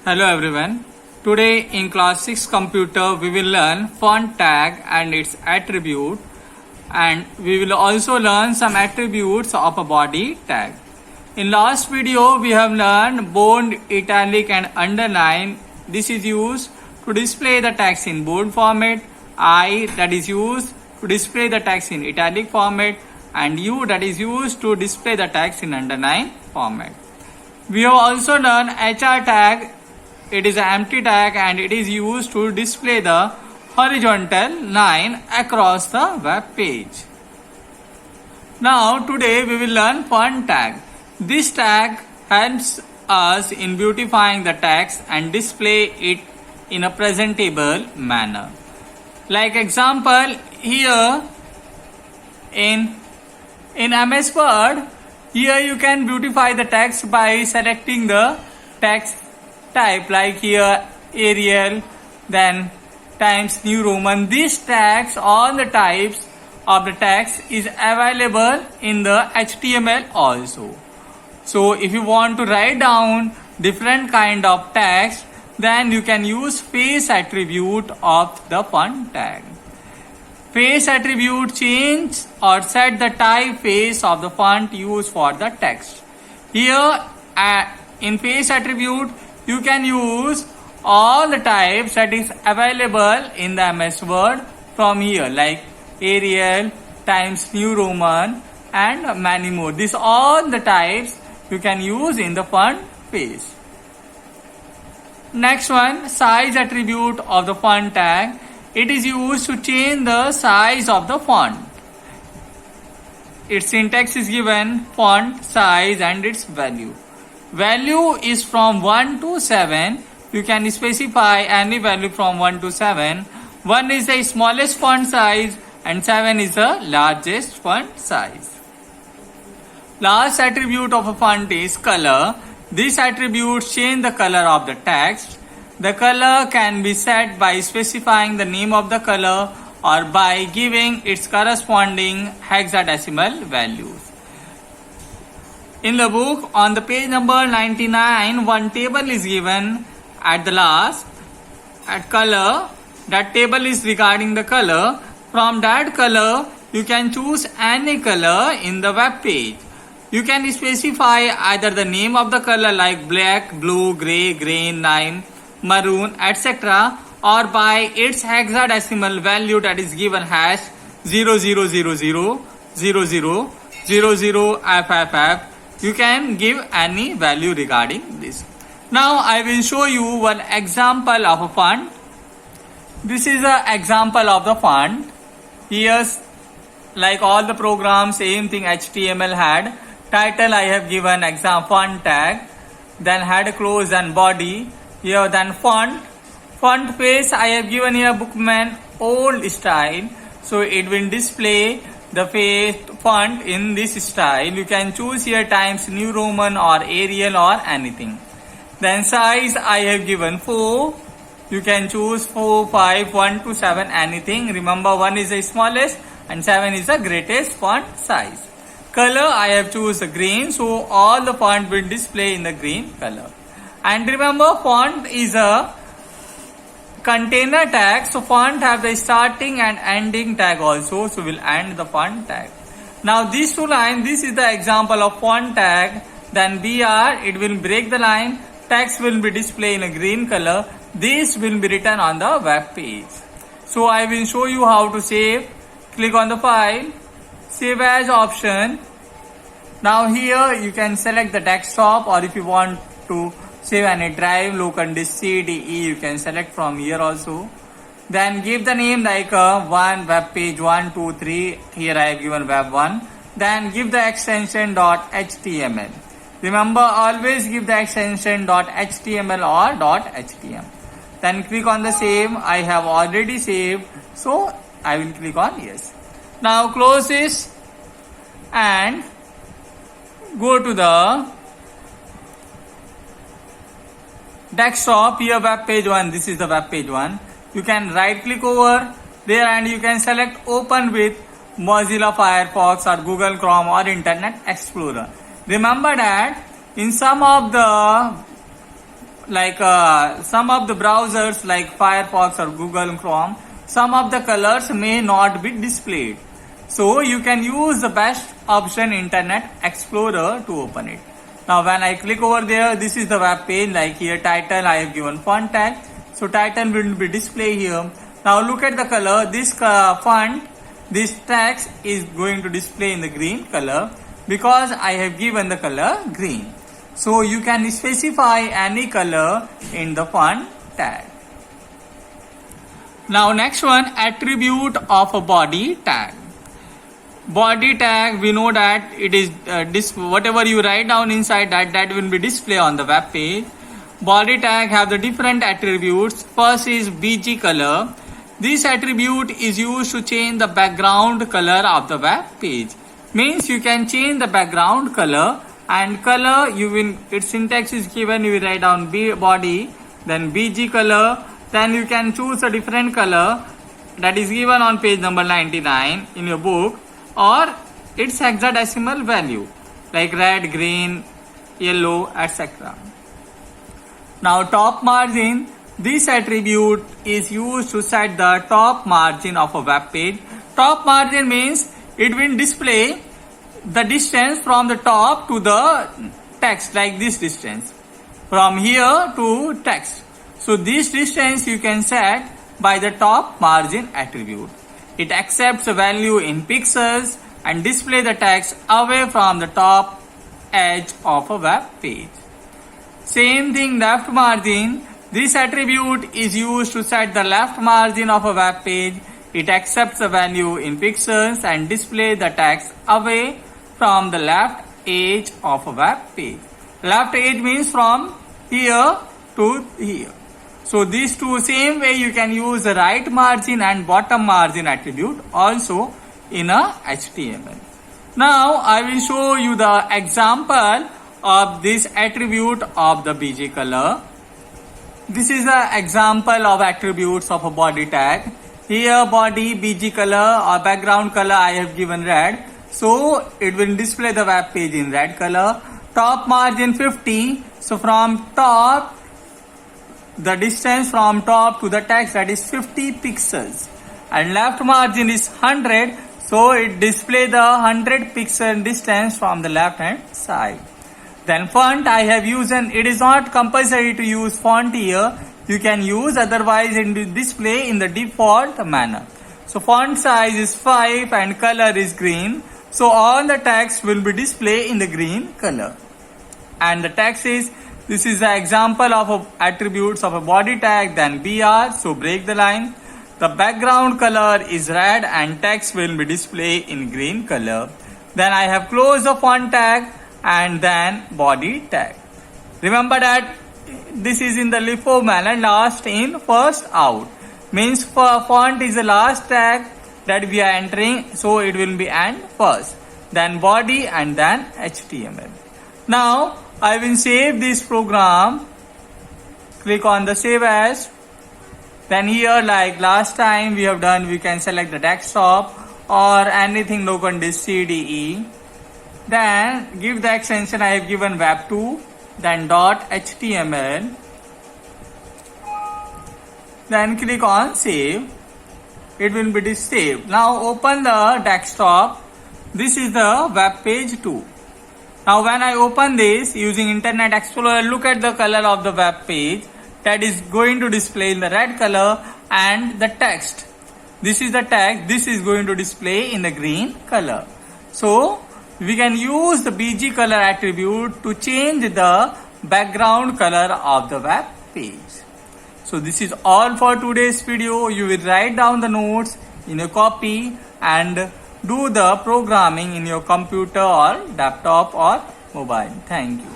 Hello everyone. Today in class 6 computer we will learn font tag and its attribute, and we will also learn some attributes of a body tag. In last video we have learned bold, italic and underline. This is used to display the text in bold format, I that is used to display the text in italic format, and U that is used to display the text in underline format. We have also learned HR tag. It is an empty tag and it is used to display the horizontal line across the web page. Now today we will learn font tag. This tag helps us in beautifying the text and display it in a presentable manner. Like example here in MS Word, here you can beautify the text by selecting the text type, like here Arial, then Times New Roman. These tags, all the types of the text is available in the HTML also. So if you want to write down different kind of text, then you can use face attribute of the font tag. Face attribute change or set the typeface of the font used for the text. Here in face attribute you can use all the types that is available in the MS Word from here, like Arial, Times New Roman and many more. These all the types you can use in the font face. Next one, size attribute of the font tag. It is used to change the size of the font. Its syntax is given: font, size and its value. Value is from 1 to 7. You can specify any value from 1 to 7. 1 is the smallest font size and 7 is the largest font size. Last attribute of a font is color. This attribute change the color of the text. The color can be set by specifying the name of the color or by giving its corresponding hexadecimal values. In the book, on the page number 99, one table is given at the last at color. That table is regarding the color. From that color, you can choose any color in the web page. You can specify either the name of the color like black, blue, grey, green, lime, maroon, etc. or by its hexadecimal value that is given hash 00000000FFF. You can give any value regarding this. Now I will show you one example of a font. This is an example of the font. Here's like all the programs, same thing HTML had. Title I have given exam font tag, then head, close and body. Here then font face I have given here Bookman old style, so it will display the font in this style. You can choose here Times New Roman or Arial or anything. Then size I have given 4. You can choose 4, 5, 1 to 7 anything. Remember 1 is the smallest and 7 is the greatest font size. Color I have chosen green, so all the font will display in the green color. And remember font is a container tag, so font have the starting and ending tag also, so we'll end the font tag. Now these two lines, this is the example of font tag. Then BR, it will break the line, text will be displayed in a green color. This will be written on the web page. So I will show you how to save. Click on the file, save as option. Now here you can select the desktop, or if you want to save any drive, local disk C, D, E, you can select from here also. Then give the name like 1 web page 1, 2, 3. Here I have given web 1. Then give the extension .html. Remember always give the extension .html or .htm. Then click on the save. I have already saved, so I will click on yes. Now close this and go to the desktop. Here web page 1, this is the web page 1. You can right click over there and you can select open with Mozilla Firefox or Google Chrome or Internet Explorer. Remember that in some of the like some of the browsers like Firefox or Google Chrome, some of the colors may not be displayed. So you can use the best option Internet Explorer to open it. Now when I click over there, this is the web page. Like here title, I have given font tag. So title will be displayed here. Now look at the color. This font, this text is going to display in the green color because I have given the color green. So you can specify any color in the font tag. Now next one, attribute of a body tag. Body tag, we know that it is whatever you write down inside that will be displayed on the web page. Body tag have the different attributes. First is BG color. This attribute is used to change the background color of the web page. Means you can change the background color, and color its syntax is given. You will write down body, then BG color. Then you can choose a different color that is given on page number 99 in your book, or its hexadecimal value like red, green, yellow, etc. Now top margin, this attribute is used to set the top margin of a web page. Top margin means it will display the distance from the top to the text, like this distance from here to text. So this distance you can set by the top margin attribute. It accepts a value in pixels and display the text away from the top edge of a web page. Same thing, left margin. This attribute is used to set the left margin of a web page. It accepts a value in pixels and display the text away from the left edge of a web page. Left edge means from here to here. So these two, same way you can use the right margin and bottom margin attribute also in a HTML. Now I will show you the example of this attribute of the BG color. This is the example of attributes of a body tag. Here body, BG color or background color I have given red. So it will display the web page in red color. Top margin 50. So from top, the distance from top to the text, that is 50 pixels. And left margin is 100. So it display the 100 pixel distance from the left hand side. Then font I have used, and it is not compulsory to use font here. You can use, otherwise it will display in the default manner. So font size is 5 and color is green. So all the text will be displayed in the green color. And the text is, this is the example of attributes of a body tag, then BR. So break the line. The background color is red and text will be displayed in green color. Then I have closed the font tag and then body tag. Remember that this is in the LIFO manner, last in, first out. Means for font is the last tag that we are entering, so it will be and first, then body and then HTML. Now I will save this program. Click on the save as. Then here, like last time we have done, we can select the desktop or anything local disk CDE. Then give the extension I have given web2, then .html. Then click on save. It will be saved. Now open the desktop. This is the web page 2. Now when I open this using Internet Explorer, look at the color of the web page. That is going to display in the red color, and the text. This is the text. This is going to display in the green color. So we can use the BG color attribute to change the background color of the web page. So this is all for today's video. You will write down the notes in a copy and do the programming in your computer or laptop or mobile. Thank you.